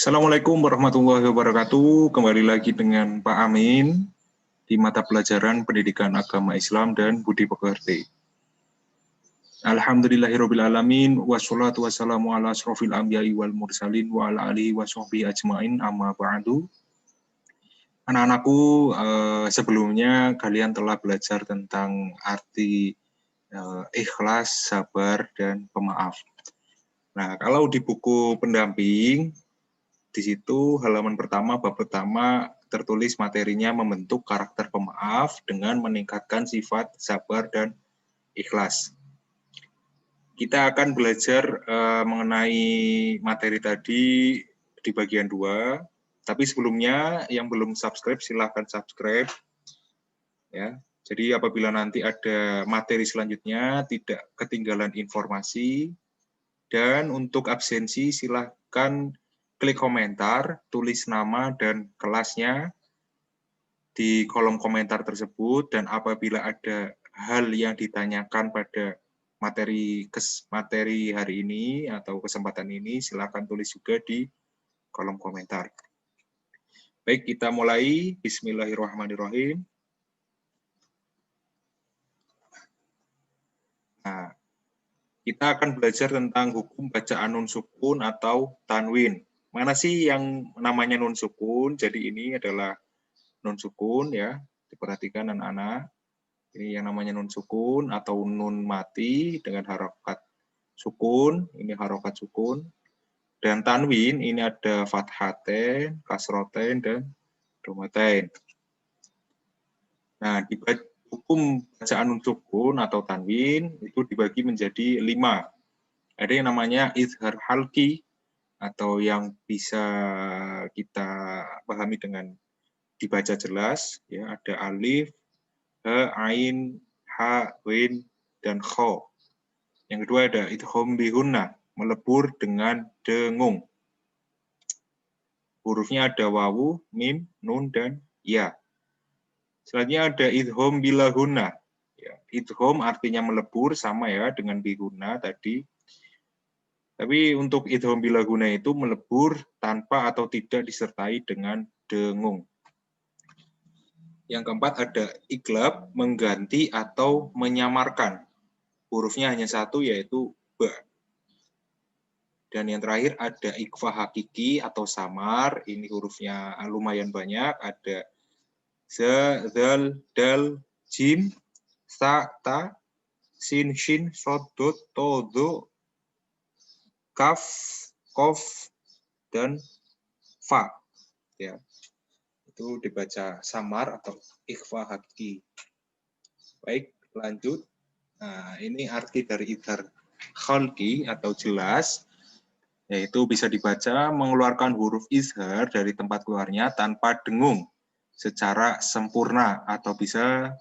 Assalamualaikum warahmatullahi wabarakatuh. Kembali lagi dengan Pak Amin di mata pelajaran Pendidikan Agama Islam dan Budi Pekerti. Alhamdulillahirabbil alamin wassalatu wassalamu ala asrofil anbiya'i wal mursalin wa ala alihi washabbihi ajmain amma ba'du. Anak-anakku, sebelumnya kalian telah belajar tentang arti ikhlas, sabar, dan pemaaf. Nah, kalau di buku pendamping di situ halaman pertama, bab pertama tertulis materinya membentuk karakter pemaaf dengan meningkatkan sifat sabar dan ikhlas. Kita akan belajar mengenai materi tadi di bagian 2. Tapi sebelumnya yang belum subscribe silahkan subscribe. Ya. Jadi apabila nanti ada materi selanjutnya tidak ketinggalan informasi. Dan untuk absensi silahkan klik komentar, tulis nama dan kelasnya di kolom komentar tersebut, dan apabila ada hal yang ditanyakan pada materi hari ini atau kesempatan ini, silakan tulis juga di kolom komentar. Baik, kita mulai. Bismillahirrahmanirrahim. Nah, kita akan belajar tentang hukum bacaan nun sukun atau tanwin. Mana sih yang namanya nun sukun? Jadi ini adalah nun sukun ya. Diperhatikan anak-anak. Ini yang namanya nun sukun atau nun mati dengan harokat sukun. Ini harokat sukun. Dan tanwin ini ada fathaten, kasroten, dan domaten. Nah, di hukum bacaan nun sukun atau tanwin itu dibagi menjadi 5. Ada yang namanya izhar halki, atau yang bisa kita pahami dengan dibaca jelas, ya, ada alif, ha, ain, ha, win, dan kho. Yang kedua ada idgham bihunna, melebur dengan dengung. Hurufnya ada wawu, mim, nun, dan ya. Selanjutnya ada idgham bilahunna. Ya, idgham artinya melebur, sama ya dengan bihunna tadi. Tapi untuk idgham bilahunna itu melebur tanpa atau tidak disertai dengan dengung. Yang keempat ada iqlab, mengganti atau menyamarkan. Hurufnya hanya satu, yaitu ba. Dan yang terakhir ada ikhfa hakiki atau samar. Ini hurufnya lumayan banyak. Ada za, zal, dal, jim, sa, ta, sin, shin, sod, dot, to, do, kaf, kof, dan fa. Ya. Itu dibaca samar atau ikhfa hakiki. Baik, lanjut. Nah, ini arti dari izhar khalqi atau jelas, yaitu bisa dibaca mengeluarkan huruf izhar dari tempat keluarnya tanpa dengung secara sempurna, atau bisa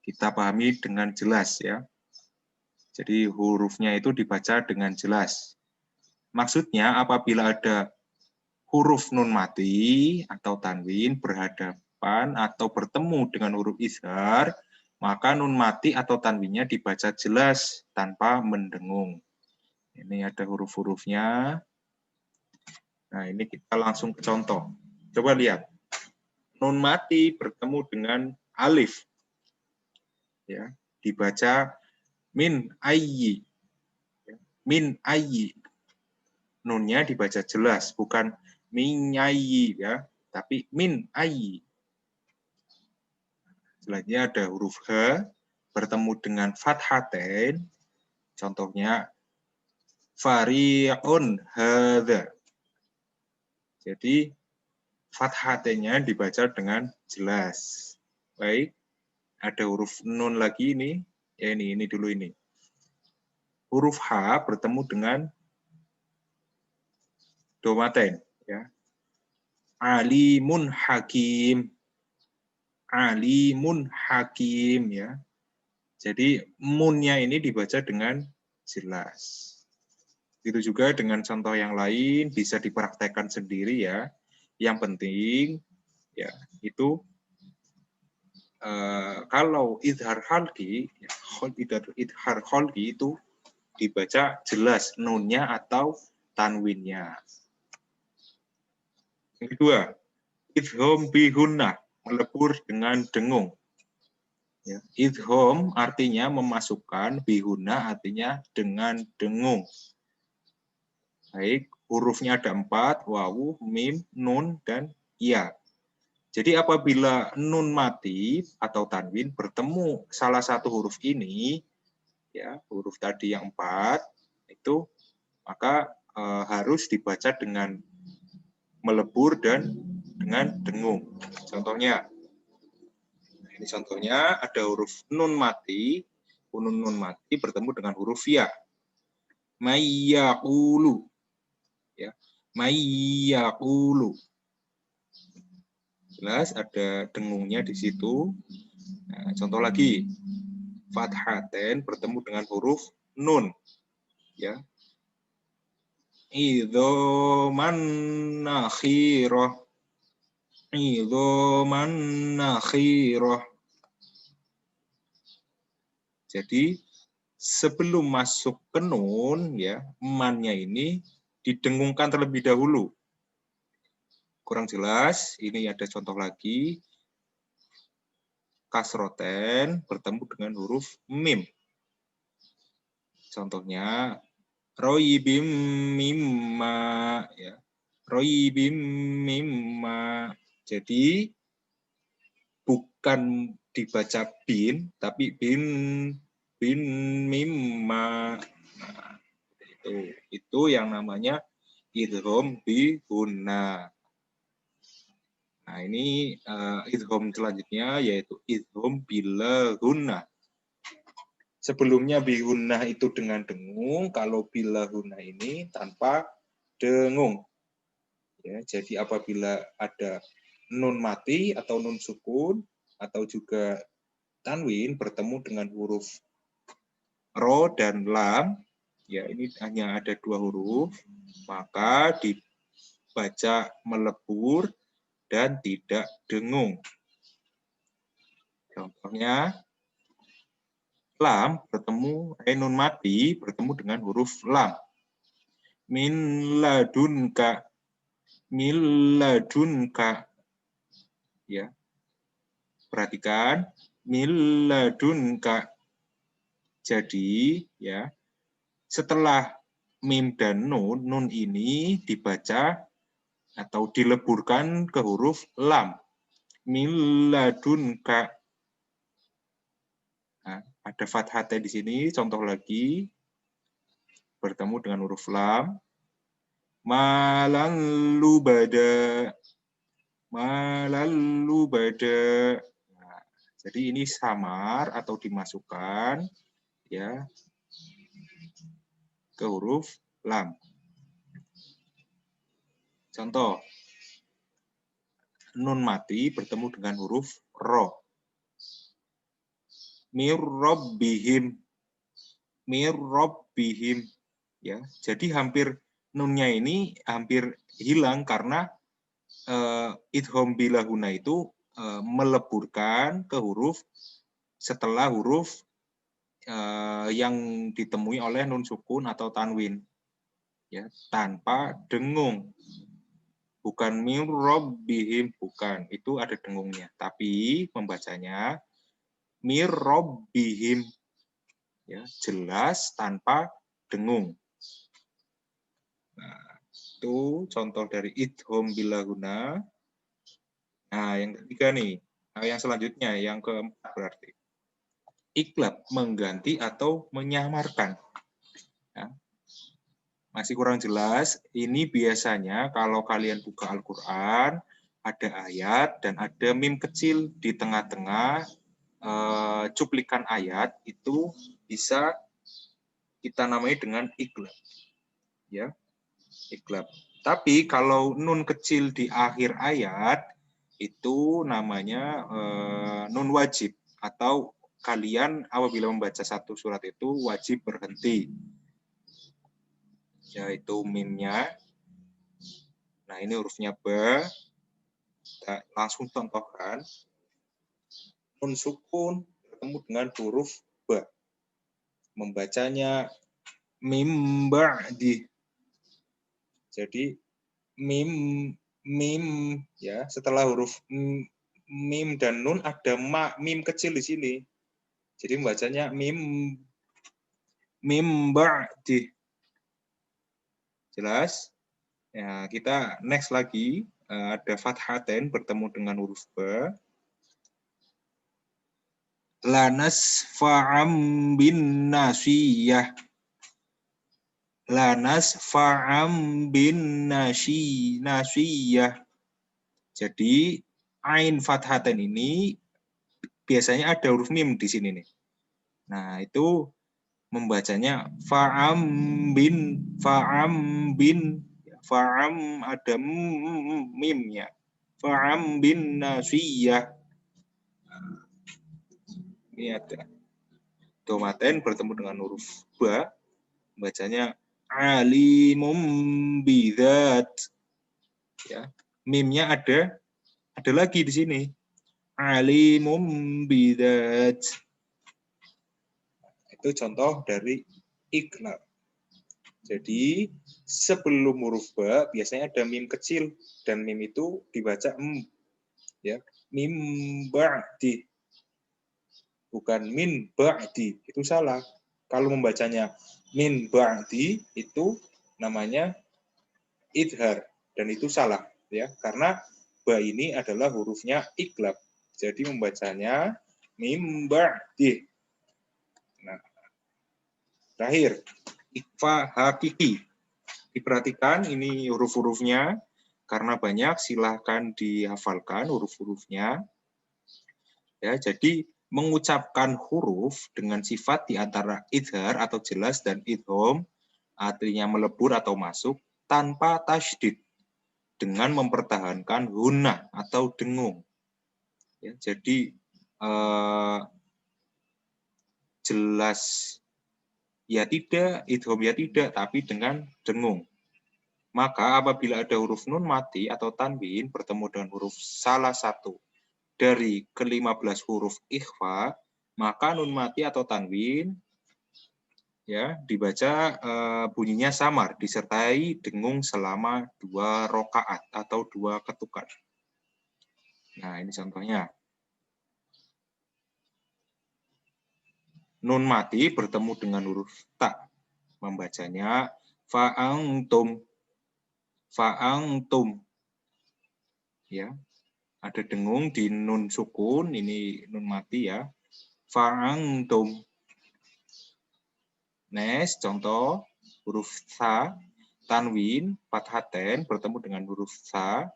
kita pahami dengan jelas ya. Jadi hurufnya itu dibaca dengan jelas. Maksudnya apabila ada huruf nun mati atau tanwin berhadapan atau bertemu dengan huruf izhar, maka nun mati atau tanwinnya dibaca jelas tanpa mendengung. Ini ada huruf-hurufnya. Nah, ini kita langsung ke contoh. Coba lihat. Nun mati bertemu dengan alif. Ya, dibaca min ayyi. Min ayyi. Nunnya dibaca jelas, bukan min ayyi ya, tapi min ayyi. Selanjutnya ada huruf H bertemu dengan fathaten. Contohnya fari'un hadza. Jadi fathatennya dibaca dengan jelas. Baik, ada huruf nun lagi ini. Ya ini dulu ini. Huruf H bertemu dengan domaten ya. Alimun hakim. Alimun hakim ya. Jadi munnya ini dibaca dengan jelas. Itu juga dengan contoh yang lain bisa dipraktekkan sendiri ya. Yang penting ya itu kalau izhar khalqi, izhar khalqi itu dibaca jelas nunnya atau tanwinnya. Yang kedua, idgham bihunna, melebur dengan dengung. Ya, idgham artinya memasukkan, bihunna artinya dengan dengung. Baik, hurufnya ada 4, wawu, mim, nun, dan ya. Jadi apabila nun mati atau tanwin bertemu salah satu huruf ini, ya huruf tadi yang 4 itu, maka harus dibaca dengan melebur dan dengan dengung. Contohnya, ini contohnya ada huruf nun mati bertemu dengan huruf ya. Mayyaqulu, ya, mayyaqulu. Jelas ada dengungnya di situ. Nah, contoh lagi, fathaten bertemu dengan huruf nun, ya. Idzoman nakhirah, idzoman nakhirah. Jadi sebelum masuk ke nun, ya, mannya ini didengungkan terlebih dahulu. Kurang jelas, ini ada contoh lagi. Kasroten bertemu dengan huruf mim. Contohnya, roibim mimma, ya. Roibim mimma. Jadi bukan dibaca bin, tapi bin mimma. Nah, itu yang namanya idgham bihunna. Nah, ini idgham selanjutnya yaitu idgham bilahunna. Sebelumnya bihunna itu dengan dengung, kalau bilahunna ini tanpa dengung. Ya, jadi apabila ada nun mati atau nun sukun atau juga tanwin bertemu dengan huruf ro dan lam, ya ini hanya ada 2 huruf, maka dibaca melebur dan tidak dengung. Contohnya, lam bertemu, nun mati bertemu dengan huruf lam. Min ladunka, min ladunka. Ya. Perhatikan, min ladunka. Jadi, ya, setelah mim dan nun ini dibaca atau dileburkan ke huruf lam. Min ladunka. Nah, ada fathah di sini, contoh lagi. Bertemu dengan huruf lam. Malan lubada. Malan lubada. Nah, jadi ini samar atau dimasukkan, ya, ke huruf lam. Contoh, nun mati bertemu dengan huruf ro. Mirrobbihim, mirrobbihim, ya. Jadi hampir nunnya ini hampir hilang karena idgham bilahuna itu meleburkan ke huruf setelah huruf yang ditemui oleh nun sukun atau tanwin, ya, tanpa dengung. Bukan mirrobbihim, bukan, itu ada dengungnya, tapi membacanya mirrobbihim, ya, jelas tanpa dengung. Nah, itu contoh dari idgham bilahuna. Nah, yang ketiga nih, yang selanjutnya, yang keempat berarti iqlab, mengganti atau menyamarkan. Ya. Masih kurang jelas, ini biasanya kalau kalian buka Al-Quran, ada ayat dan ada mim kecil di tengah-tengah cuplikan ayat, itu bisa kita namai dengan iqlab. Ya, iqlab. Tapi kalau nun kecil di akhir ayat, itu namanya nun wajib, atau kalian apabila membaca satu surat itu wajib berhenti, yaitu mimnya. Nah, ini hurufnya ba. Kita langsung contohkan. Nun sukun bertemu dengan huruf ba. Membacanya mim ba'di. Jadi mim mim, ya. Setelah huruf mim dan nun ada mim kecil di sini. Jadi membacanya mim ba'di. Jelas? Ya, kita next lagi. Ada fathatain bertemu dengan huruf ba. Lanas fa'am bin nasiyah. Lanas fa'am bin nasiyah. Jadi ain fathatain ini biasanya ada huruf mim di sini nih. Nah, itu membacanya fa'am bin ada mimnya. Fa'am bin nasiyah. Ini ada domaten bertemu dengan huruf ba, bacanya alimum bidzat. Ya, mimnya ada lagi di sini. Alimum bidzat. Itu contoh dari iqlab. Jadi sebelum huruf ba biasanya ada mim kecil dan mim itu dibaca ya, mim ba'di. Bukan min ba'di, itu salah. Kalau membacanya min ba'di itu namanya idhar dan itu salah ya, karena ba ini adalah hurufnya iqlab. Jadi membacanya mim ba'di. Nah, terakhir ikhfa hakiki. Diperhatikan ini huruf-hurufnya karena banyak, silahkan dihafalkan huruf-hurufnya. Ya, jadi mengucapkan huruf dengan sifat di antara idhar atau jelas dan idhom, artinya melebur atau masuk tanpa tasydid dengan mempertahankan hunnah atau dengung. Ya, jadi jelas ya tidak, idhom ya tidak, tapi dengan dengung. Maka apabila ada huruf nun mati atau tanwin bertemu dengan huruf salah satu dari ke-15 huruf ikhfa, maka nun mati atau tanwin ya dibaca bunyinya samar disertai dengung selama 2 rakaat atau 2 ketukan. Nah, ini contohnya. Nun mati bertemu dengan huruf ta, membacanya fa'antum. Fa'antum. Ya. Ada dengung di nun sukun, ini nun mati ya. Fa'antum. Next, contoh huruf sa, tanwin, fathaten bertemu dengan huruf sa,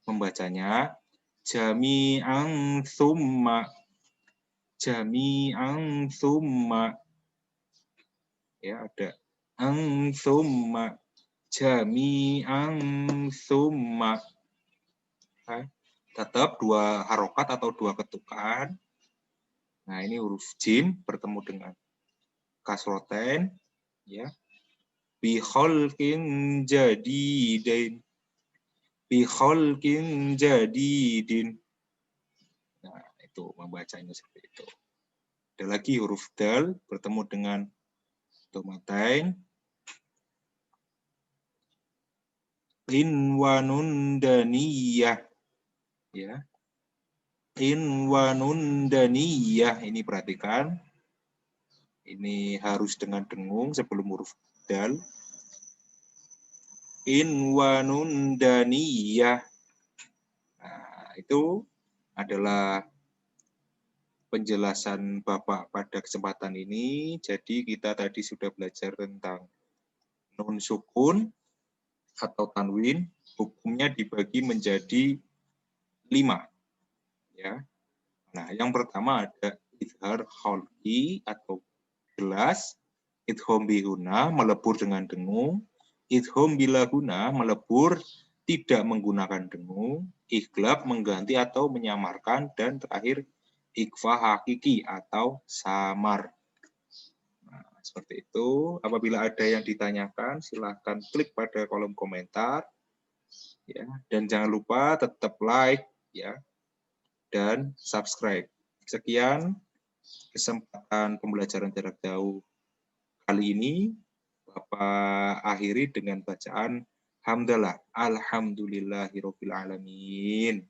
membacanya jami'an summa. Jami'an summa. Ya, ada ang summa. Jami'an summa. Tetap 2 harokat atau 2 ketukan. Nah, ini huruf jim bertemu dengan kasroten, ya. Bi khalqin jadidin. Bi khalqin jadidin. Nah, itu membacanya seperti itu. Ada lagi huruf dal bertemu dengan domatain. In wa nun daniyah. Ya. In wa nun daniyah, ini perhatikan. Ini harus dengan dengung sebelum huruf dal. In wa nun daniyah. Nah, itu adalah penjelasan Bapak pada kesempatan ini. Jadi kita tadi sudah belajar tentang nun sukun atau tanwin, hukumnya dibagi menjadi 5. Ya. Nah, yang pertama ada idhar khalqi atau jelas, idhom bihuna melebur dengan dengung, idhom bilahuna melebur tidak menggunakan dengung, iqlab mengganti atau menyamarkan, dan terakhir ikhfa hakiki atau samar. Nah, seperti itu. Apabila ada yang ditanyakan, silahkan klik pada kolom komentar. Ya, dan jangan lupa tetap like ya dan subscribe. Sekian kesempatan pembelajaran jarak jauh kali ini. Bapak akhiri dengan bacaan Hamdalah. Alhamdulillahirabbil alamin.